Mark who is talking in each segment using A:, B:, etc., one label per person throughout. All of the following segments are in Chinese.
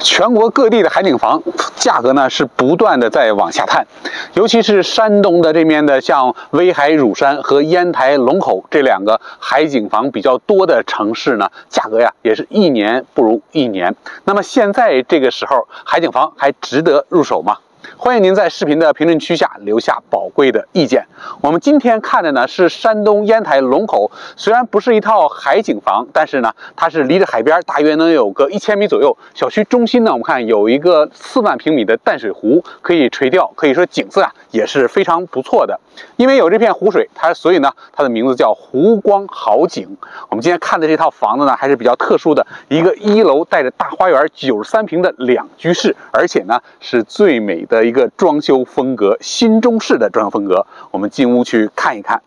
A: 全国各地的海景房价格呢是不断的在往下探，尤其是山东的这面的像威海乳山和烟台龙口这两个海景房比较多的城市呢，价格呀也是一年不如一年。那么现在这个时候，海景房还值得入手吗？欢迎您在视频的评论区下留下宝贵的意见。我们今天看的呢是山东烟台龙口，虽然不是一套海景房，但是呢它是离着海边大约能有个1000米左右。小区中心呢，我们看有一个4万平米的淡水湖可以垂钓，可以说景色啊也是非常不错的。因为有这片湖水，所以呢它的名字叫湖光好景。我们今天看的这套房子呢还是比较特殊的，一个1楼带着大花园93平的2居室，而且呢是最美的一个装修风格，新中式的装修风格。我们进屋去看一看。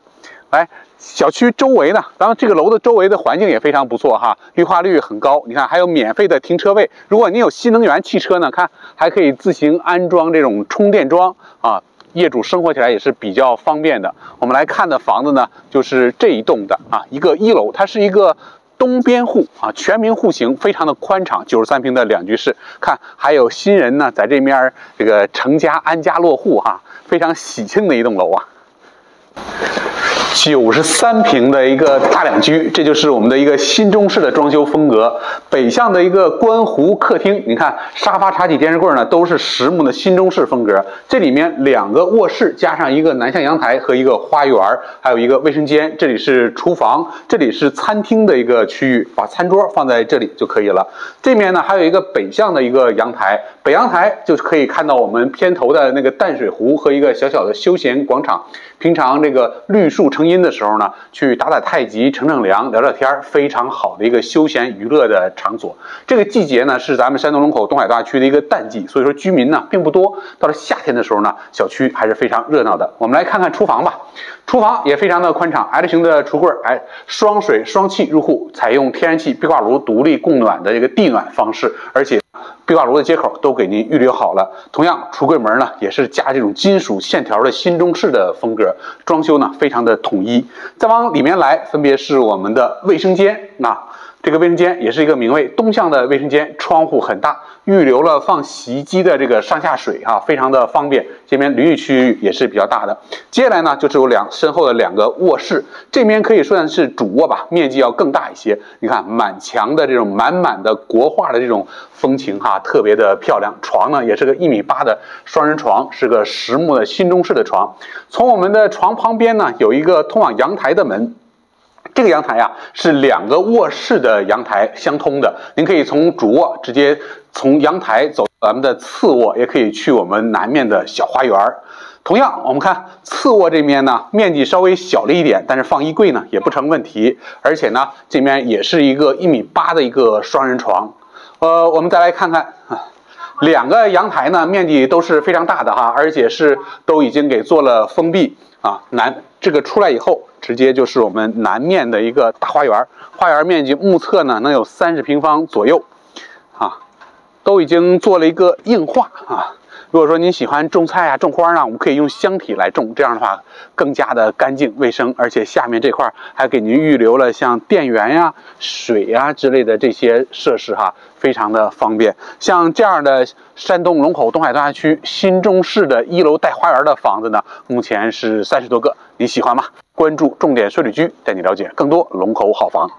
A: 来，小区周围呢，咱们这个楼的周围的环境也非常不错哈，绿化率很高。你看还有免费的停车位，如果您有新能源汽车呢，看还可以自行安装这种充电桩啊，业主生活起来也是比较方便的。我们来看的房子呢，就是这一栋的啊，一个1楼，它是一个东边户啊，全明户型，非常的宽敞，93平的2居室。看还有新人呢，在这面这个成家安家落户哈，非常喜庆的一栋楼啊。93平的一个大2居，这就是我们的一个新中式的装修风格。北向的一个观湖客厅，你看沙发、茶几、电视柜呢都是实木的新中式风格。这里面2个卧室加上一个南向阳台和一个花园，还有一个卫生间。这里是厨房，这里是餐厅的一个区域，把餐桌放在这里就可以了。这面呢还有一个北向的一个阳台，北阳台就可以看到我们片头的那个淡水湖和一个小小的休闲广场。平常这个绿树成荫的时候呢，去打打太极、乘乘凉、聊聊天，非常好的一个休闲娱乐的场所。这个季节呢是咱们山东龙口东海大区的一个淡季，所以说居民呢并不多。到了夏天的时候呢，小区还是非常热闹的。我们来看看厨房吧。厨房也非常的宽敞 ，L 型的橱柜，双水双气入户，采用天然气壁挂炉独立供暖的这个地暖方式，而且壁挂炉的接口都给您预留好了。同样，橱柜门呢也是加这种金属线条的新中式的风格，装修呢非常的统一。再往里面来，分别是我们的卫生间。这个卫生间也是一个名为东向的卫生间，窗户很大，预留了放洗衣机的这个上下水啊，非常的方便。这边淋浴区域也是比较大的。接下来呢，就是有身后的2个卧室，这边可以算是主卧吧，面积要更大一些。你看满墙的这种满的国画的这种风情哈，特别的漂亮。床呢也是个1.8米的双人床，是个实木的新中式的床。从我们的床旁边呢，有一个通往阳台的门。这个阳台啊是2个卧室的阳台相通的，您可以从主卧直接从阳台走咱们的次卧，也可以去我们南面的小花园。同样，我们看次卧这面呢，面积稍微小了一点，但是放衣柜呢也不成问题，而且呢这面也是一个1.8米的一个双人床。我们再来看看2个阳台呢，面积都是非常大的哈，而且是都已经给做了封闭啊。这个出来以后，直接就是我们南面的一个大花园，花园面积目测呢能有30平方左右啊，都已经做了一个硬化啊。如果说您喜欢种菜啊、种花呢，我们可以用箱体来种，这样的话更加的干净卫生，而且下面这块还给您预留了像电源呀、水呀之类的这些设施哈，非常的方便。像这样的山东龙口东海大区新中式的1楼带花园的房子呢，目前是30多个，你喜欢吗？关注重点税旅居，带你了解更多龙口好房。